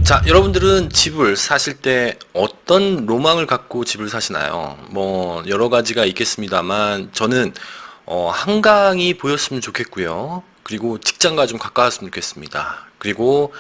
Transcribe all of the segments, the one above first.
자, 여러분들은 집을 사실 때 어떤 로망을 갖고 집을 사시나요? 뭐 여러 가지가 있겠습니다만 저는 한강이 보였으면 좋겠고요. 그리고 직장과 좀 가까웠으면 좋겠습니다. 그리고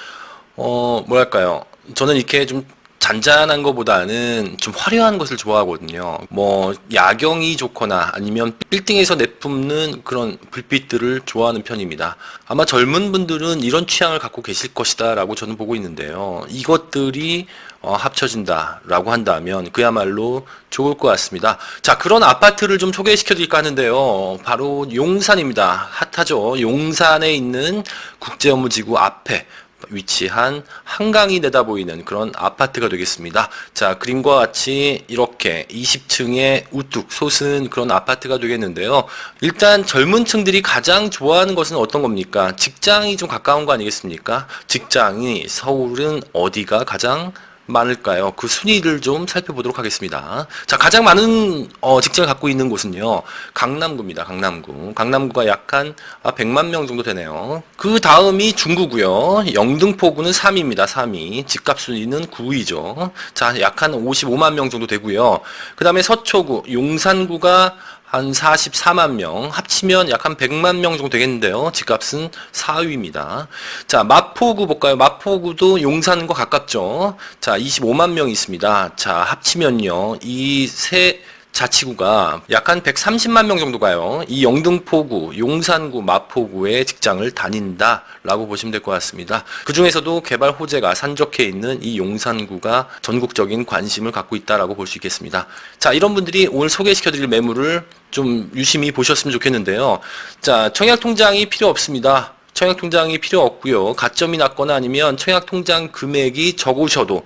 뭐랄까요? 저는 이렇게 좀 잔잔한 것보다는 좀 화려한 것을 좋아하거든요. 뭐 야경이 좋거나 아니면 빌딩에서 내뿜는 그런 불빛들을 좋아하는 편입니다. 아마 젊은 분들은 이런 취향을 갖고 계실 것이다라고 저는 보고 있는데요. 이것들이 합쳐진다라고 한다면 그야말로 좋을 것 같습니다. 자, 그런 아파트를 좀 소개시켜 드릴까 하는데요. 바로 용산입니다. 핫하죠. 용산에 있는 국제업무지구 앞에 위치한 한강이 내다보이는 그런 아파트가 되겠습니다. 자, 그림과 같이 이렇게 20층에 우뚝 솟은 그런 아파트가 되겠는데요. 일단 젊은 층들이 가장 좋아하는 것은 어떤 겁니까? 직장이 좀 가까운 거 아니겠습니까? 직장이 서울은 어디가 가장 많을까요? 그 순위를 좀 살펴보도록 하겠습니다. 자, 가장 많은 직장을 갖고 있는 곳은요, 강남구입니다. 강남구. 강남구가 약 한 100만 명 정도 되네요. 그 다음이 중구고요. 영등포구는 3위입니다. 3위. 집값 순위는 9위죠. 자, 약 한 55만 명 정도 되고요. 그 다음에 서초구, 용산구가 한 44만 명, 합치면 약 한 100만 명 정도 되겠는데요. 집값은 4위입니다. 자, 마포구 볼까요? 마포구도 용산과 가깝죠. 자, 25만 명이 있습니다. 자, 합치면요. 이 세 자치구가 약 한 130만 명 정도 가요. 이 영등포구, 용산구, 마포구에 직장을 다닌다라고 보시면 될 것 같습니다. 그 중에서도 개발 호재가 산적해 있는 이 용산구가 전국적인 관심을 갖고 있다라고 볼 수 있겠습니다. 자, 이런 분들이 오늘 소개시켜드릴 매물을 좀 유심히 보셨으면 좋겠는데요. 자, 청약통장이 필요 없습니다. 청약통장이 필요 없고요. 가점이 낮거나 아니면 청약통장 금액이 적으셔도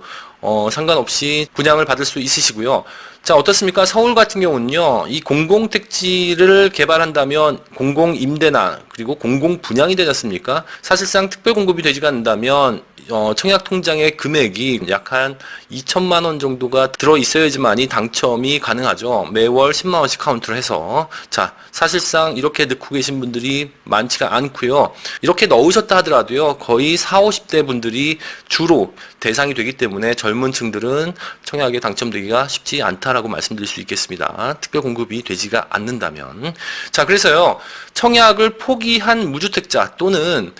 상관없이 분양을 받을 수 있으시고요. 자, 어떻습니까? 서울 같은 경우는요, 이 공공택지를 개발한다면 공공임대나 그리고 공공분양이 되지 않습니까? 사실상 특별공급이 되지가 않는다면 청약통장의 금액이 약 한 2천만 원 정도가 들어있어야지만이 당첨이 가능하죠. 매월 10만 원씩 카운트를 해서. 자, 사실상 이렇게 넣고 계신 분들이 많지가 않고요. 이렇게 넣으셨다 하더라도요, 거의 40, 50대 분들이 주로 대상이 되기 때문에 젊은 층들은 청약에 당첨되기가 쉽지 않다라고 말씀드릴 수 있겠습니다. 특별공급이 되지가 않는다면. 자, 그래서요, 청약을 포기한 무주택자 또는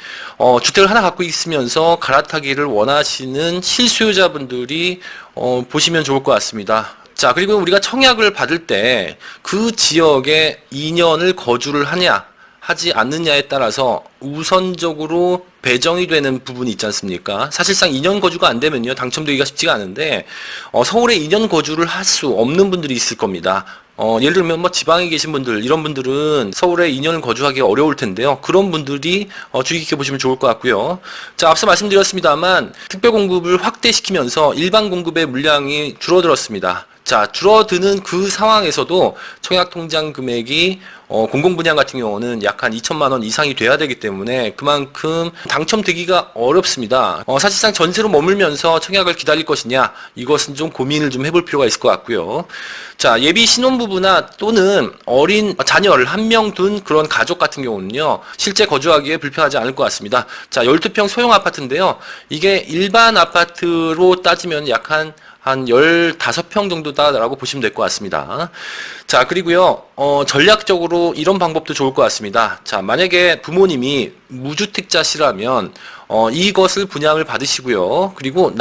주택을 하나 갖고 있으면서 갈아타기를 원하시는 실수요자분들이 보시면 좋을 것 같습니다. 자, 그리고 우리가 청약을 받을 때 그 지역에 2년을 거주를 하냐 하지 않느냐에 따라서 우선적으로 배정이 되는 부분이 있지 않습니까? 사실상 2년 거주가 안 되면요, 당첨되기가 쉽지가 않은데 서울에 2년 거주를 할 수 없는 분들이 있을 겁니다. 예를 들면 뭐 지방에 계신 분들, 이런 분들은 서울에 2년을 거주하기 어려울 텐데요. 그런 분들이 주의 깊게 보시면 좋을 것 같고요. 자, 앞서 말씀드렸습니다만 특별공급을 확대시키면서 일반 공급의 물량이 줄어들었습니다. 자, 줄어드는 그 상황에서도 청약통장 금액이 공공분양 같은 경우는 약 한 2천만 원 이상이 돼야 되기 때문에 그만큼 당첨되기가 어렵습니다. 사실상 전세로 머물면서 청약을 기다릴 것이냐, 이것은 좀 고민을 좀 해볼 필요가 있을 것 같고요. 자, 예비 신혼부부나 또는 어린 자녀를 한 명 둔 그런 가족 같은 경우는요, 실제 거주하기에 불편하지 않을 것 같습니다. 자, 12평 소형 아파트인데요. 이게 일반 아파트로 따지면 약 한 15평 정도다라고 보시면 될 것 같습니다. 자, 그리고요, 전략적으로 이런 방법도 좋을 것 같습니다. 자, 만약에 부모님이 무주택자시라면, 이것을 분양을 받으시고요. 그리고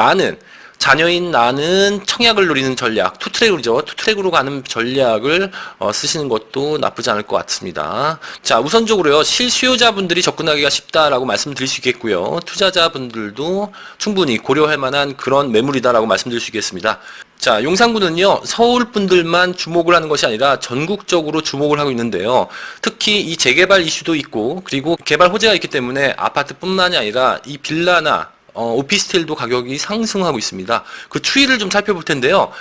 자녀인 나는 청약을 노리는 전략, 투트랙이죠. 투트랙으로 가는 전략을 쓰시는 것도 나쁘지 않을 것 같습니다. 자, 우선적으로요, 실수요자분들이 접근하기가 쉽다라고 말씀드릴 수 있겠고요. 투자자분들도 충분히 고려할 만한 그런 매물이다라고 말씀드릴 수 있겠습니다. 자, 용산구는요, 서울 분들만 주목을 하는 것이 아니라 전국적으로 주목을 하고 있는데요. 특히 이 재개발 이슈도 있고, 그리고 개발 호재가 있기 때문에 아파트뿐만이 아니라 이 빌라나 오피스텔도 가격이 상승하고 있습니다. 그 추이를 좀 살펴볼 텐데요.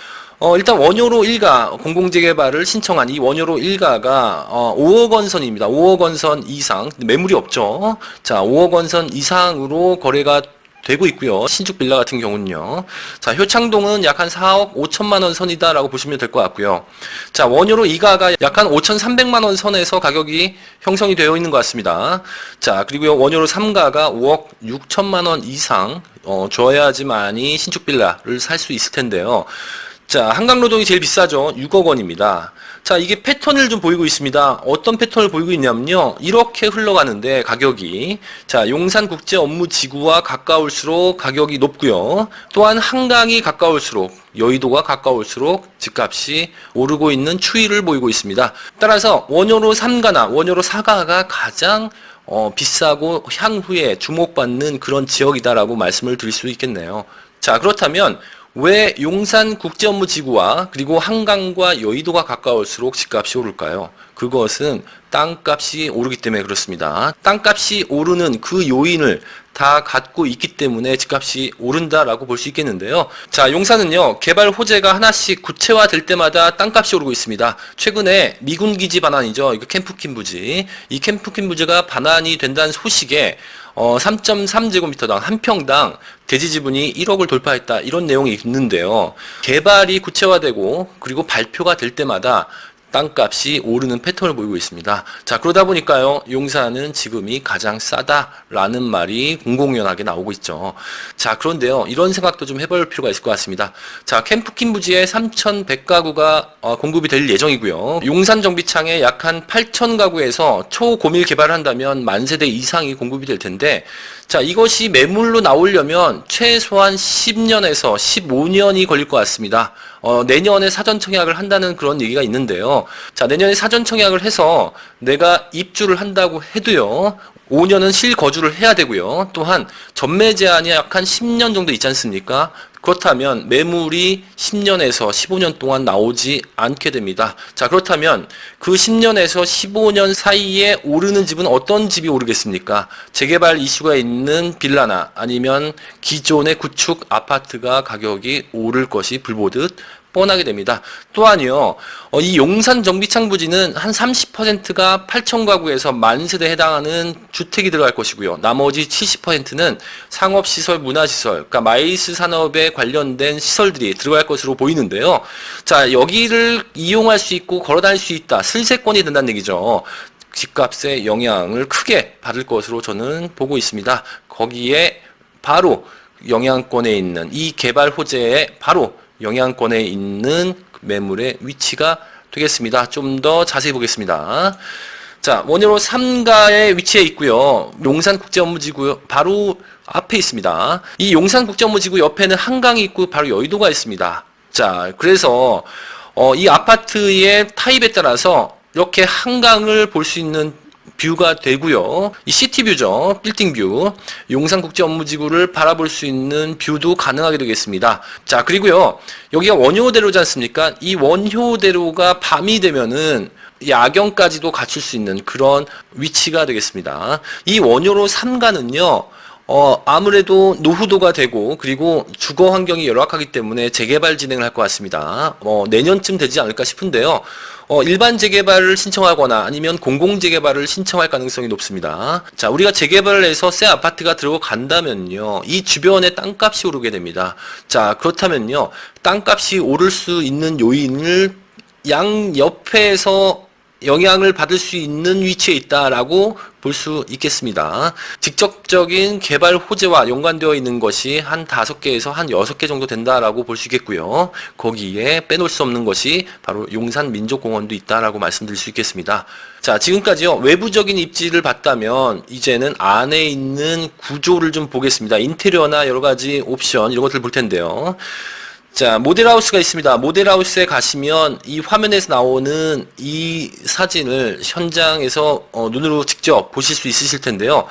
일단 원효로 1가 공공재개발을 신청한 이 원효로 1가가 5억 원 선입니다. 5억 원 선 이상, 매물이 없죠. 자, 5억 원 선 이상으로 거래가 되고 있고요. 신축 빌라 같은 경우는요. 자, 효창동은 약 한 4억 5천만 원 선이다라고 보시면 될 것 같고요. 자, 원효로 2가가 약 한 5,300만 원 선에서 가격이 형성이 되어 있는 것 같습니다. 자, 그리고요, 원효로 3가가 5억 6천만 원 이상 줘야지만이 신축 빌라를 살 수 있을 텐데요. 자, 한강노동이 제일 비싸죠. 6억 원입니다. 자, 이게 패턴을 좀 보이고 있습니다. 어떤 패턴을 보이고 있냐면요. 이렇게 흘러가는데 가격이, 자, 용산국제업무지구와 가까울수록 가격이 높고요. 또한 한강이 가까울수록, 여의도가 가까울수록 집값이 오르고 있는 추이를 보이고 있습니다. 따라서 원효로 3가나 원효로 4가가 가장 비싸고 향후에 주목받는 그런 지역이다라고 말씀을 드릴 수 있겠네요. 자, 그렇다면 왜 용산국제업무지구와 그리고 한강과 여의도가 가까울수록 집값이 오를까요? 그것은 땅값이 오르기 때문에 그렇습니다. 땅값이 오르는 그 요인을 다 갖고 있기 때문에 집값이 오른다라고 볼 수 있겠는데요. 자, 용산은요, 개발 호재가 하나씩 구체화될 때마다 땅값이 오르고 있습니다. 최근에 미군기지 반환이죠. 이거 캠프킨 부지. 이 캠프킨 부지가 반환이 된다는 소식에 3.3제곱미터당 한 평당 대지 지분이 1억을 돌파했다. 이런 내용이 있는데요. 개발이 구체화되고 그리고 발표가 될 때마다 땅값이 오르는 패턴을 보이고 있습니다. 자, 그러다 보니까요, 용산은 지금이 가장 싸다라는 말이 공공연하게 나오고 있죠. 자, 그런데요, 이런 생각도 좀 해볼 필요가 있을 것 같습니다. 자, 캠프킨 부지에 3,100가구가 공급이 될 예정이고요. 용산 정비창에 약 한 8,000가구에서 초고밀 개발을 한다면 10,000세대 이상이 공급이 될 텐데, 자, 이것이 매물로 나오려면 최소한 10년에서 15년이 걸릴 것 같습니다. 내년에 사전 청약을 한다는 그런 얘기가 있는데요. 자, 내년에 사전 청약을 해서 내가 입주를 한다고 해도요, 5년은 실거주를 해야 되고요. 또한 전매 제한이 약 한 10년 정도 있지 않습니까? 그렇다면 매물이 10년에서 15년 동안 나오지 않게 됩니다. 자, 그렇다면 그 10년에서 15년 사이에 오르는 집은 어떤 집이 오르겠습니까? 재개발 이슈가 있는 빌라나 아니면 기존의 구축 아파트가 가격이 오를 것이 불보듯 뻔하게 됩니다. 또한요, 이 용산 정비창 부지는 한 30%가 8,000가구에서 10,000세대에 해당하는 주택이 들어갈 것이고요. 나머지 70%는 상업시설, 문화시설, 그러니까 마이스 산업에 관련된 시설들이 들어갈 것으로 보이는데요. 자, 여기를 이용할 수 있고 걸어다닐 수 있다. 슬세권이 된다는 얘기죠. 집값에 영향을 크게 받을 것으로 저는 보고 있습니다. 거기에 바로 영향권에 있는 이 개발 호재에 바로 영향권에 있는 매물의 위치가 되겠습니다. 좀 더 자세히 보겠습니다. 자, 원효로 3가에 위치해 있고요. 용산국제업무지구 바로 앞에 있습니다. 이 용산국제업무지구 옆에는 한강이 있고 바로 여의도가 있습니다. 자, 그래서 이 아파트의 타입에 따라서 이렇게 한강을 볼 수 있는 뷰가 되고요. 이 시티뷰죠. 빌딩뷰. 용산국제업무지구를 바라볼 수 있는 뷰도 가능하게 되겠습니다. 자, 그리고요. 여기가 원효대로지 않습니까? 이 원효대로가 밤이 되면은 야경까지도 갖출 수 있는 그런 위치가 되겠습니다. 이 원효로 3가는요. 아무래도 노후도가 되고 그리고 주거 환경이 열악하기 때문에 재개발 진행을 할 것 같습니다. 내년쯤 되지 않을까 싶은데요. 일반 재개발을 신청하거나 아니면 공공 재개발을 신청할 가능성이 높습니다. 자, 우리가 재개발을 해서 새 아파트가 들어간다면요, 이 주변에 땅값이 오르게 됩니다. 자, 그렇다면요, 땅값이 오를 수 있는 요인을 양 옆에서 영향을 받을 수 있는 위치에 있다라고 볼 수 있겠습니다. 직접적인 개발 호재와 연관되어 있는 것이 한 5개에서 한 6개 정도 된다라고 볼 수 있겠고요. 거기에 빼놓을 수 없는 것이 바로 용산 민족공원도 있다라고 말씀드릴 수 있겠습니다. 자, 지금까지요, 외부적인 입지를 봤다면 이제는 안에 있는 구조를 좀 보겠습니다. 인테리어나 여러 가지 옵션 이런 것들 볼 텐데요. 자, 모델하우스가 있습니다. 모델하우스에 가시면 이 화면에서 나오는 이 사진을 현장에서 눈으로 직접 보실 수 있으실 텐데요.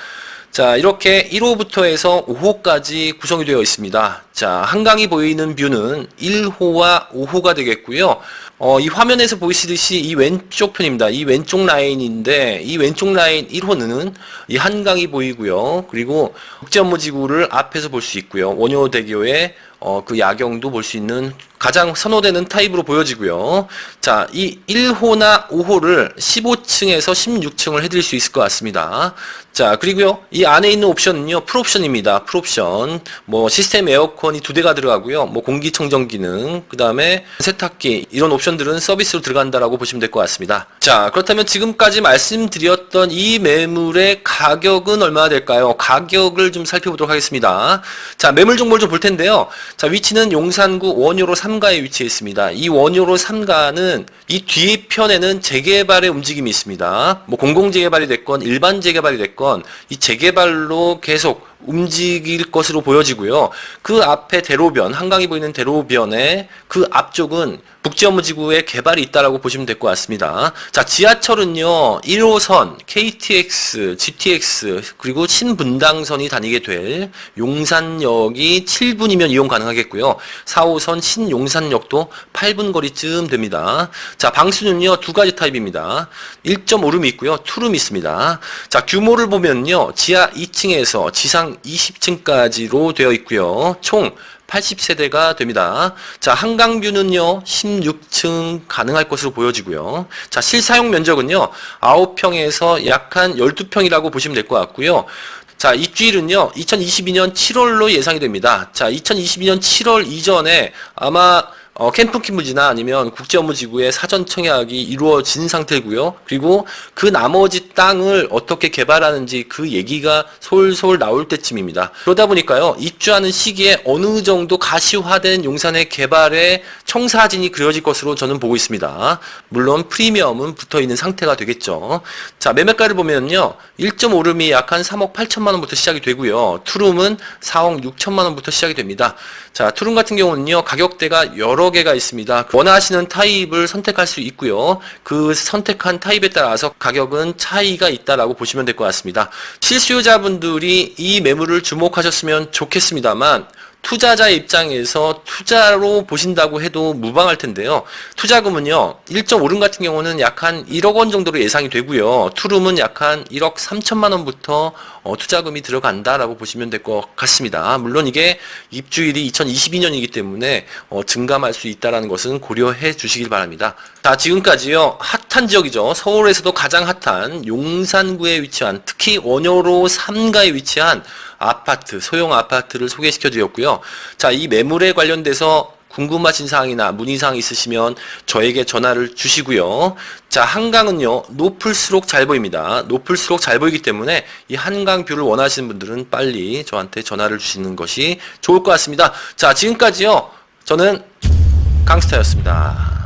자, 이렇게 1호부터 해서 5호까지 구성이 되어 있습니다. 자, 한강이 보이는 뷰는 1호와 5호가 되겠고요. 이 화면에서 보이시듯이 이 왼쪽 편입니다. 이 왼쪽 라인인데, 이 왼쪽 라인 1호는 이 한강이 보이고요. 그리고 국제업무지구를 앞에서 볼 수 있고요. 원효대교의 그 야경도 볼 수 있는 가장 선호되는 타입으로 보여지고요. 자, 이 1호나 5호를 15층에서 16층을 해드릴 수 있을 것 같습니다. 자, 그리고요, 이 안에 있는 옵션은요, 풀옵션입니다. 풀옵션. 뭐, 시스템 에어컨 에어컨이 2대가 들어가고요. 뭐 공기청정 기능, 그 다음에 세탁기 이런 옵션들은 서비스로 들어간다라고 보시면 될 것 같습니다. 자, 그렇다면 지금까지 말씀드렸던 이 매물의 가격은 얼마나 될까요? 가격을 좀 살펴보도록 하겠습니다. 자, 매물 정보를 좀 볼 텐데요. 자, 위치는 용산구 원효로 3가에 위치해 있습니다. 이 원효로 3가는 이 뒤편에는 재개발의 움직임이 있습니다. 뭐 공공재개발이 됐건 일반 재개발이 됐건 이 재개발로 계속 움직일 것으로 보여지고요. 그 앞에 대로변, 한강이 보이는 대로변에 그 앞쪽은 북지업무지구의 개발이 있다라고 보시면 될 것 같습니다. 자, 지하철은요, 1호선, KTX, GTX, 그리고 신분당선이 다니게 될 용산역이 7분이면 이용 가능하겠고요. 4호선 신용산역도 8분 거리쯤 됩니다. 자, 방수는요, 2가지 타입입니다. 1.5룸이 있고요, 2룸이 있습니다. 자, 규모를 보면요, 지하 2층에서 지상 20층까지로 되어 있고요. 총 80세대가 됩니다. 자, 한강뷰는요, 16층 가능할 것으로 보여지고요. 자, 실사용 면적은요, 9평에서 약 한 12평이라고 보시면 될 것 같고요. 자, 입주일은요, 2022년 7월로 예상이 됩니다. 자, 2022년 7월 이전에 아마 캠프키무지나 아니면 국제업무지구의 사전 청약이 이루어진 상태고요. 그리고 그 나머지 땅을 어떻게 개발하는지 그 얘기가 솔솔 나올 때쯤입니다. 그러다 보니까요, 입주하는 시기에 어느 정도 가시화된 용산의 개발의 청사진이 그려질 것으로 저는 보고 있습니다. 물론 프리미엄은 붙어 있는 상태가 되겠죠. 자, 매매가를 보면요, 1.5룸이 약 한 3억 8천만 원부터 시작이 되고요. 투룸은 4억 6천만 원부터 시작이 됩니다. 자, 투룸 같은 경우는요, 가격대가 여러 개가 있습니다. 원하시는 타입을 선택할 수 있고요. 그 선택한 타입에 따라서 가격은 차이가 있다라고 보시면 될 것 같습니다. 실수요자분들이 이 매물을 주목하셨으면 좋겠습니다만, 투자자의 입장에서 투자로 보신다고 해도 무방할 텐데요. 투자금은요, 1.5룸 같은 경우는 약 한 1억 원 정도로 예상이 되고요. 투룸은 약 한 1억 3천만 원부터 투자금이 들어간다라고 보시면 될 것 같습니다. 물론 이게 입주일이 2022년이기 때문에 증감할 수 있다는 것은 고려해 주시길 바랍니다. 자, 지금까지요, 핫한 지역이죠. 서울에서도 가장 핫한 용산구에 위치한, 특히 원효로 3가에 위치한 아파트, 소형 아파트를 소개시켜 드렸고요. 자, 이 매물에 관련돼서 궁금하신 사항이나 문의사항 있으시면 저에게 전화를 주시고요. 자, 한강은요, 높을수록 잘 보입니다. 높을수록 잘 보이기 때문에 이 한강 뷰를 원하시는 분들은 빨리 저한테 전화를 주시는 것이 좋을 것 같습니다. 자, 지금까지요, 저는 강스타였습니다.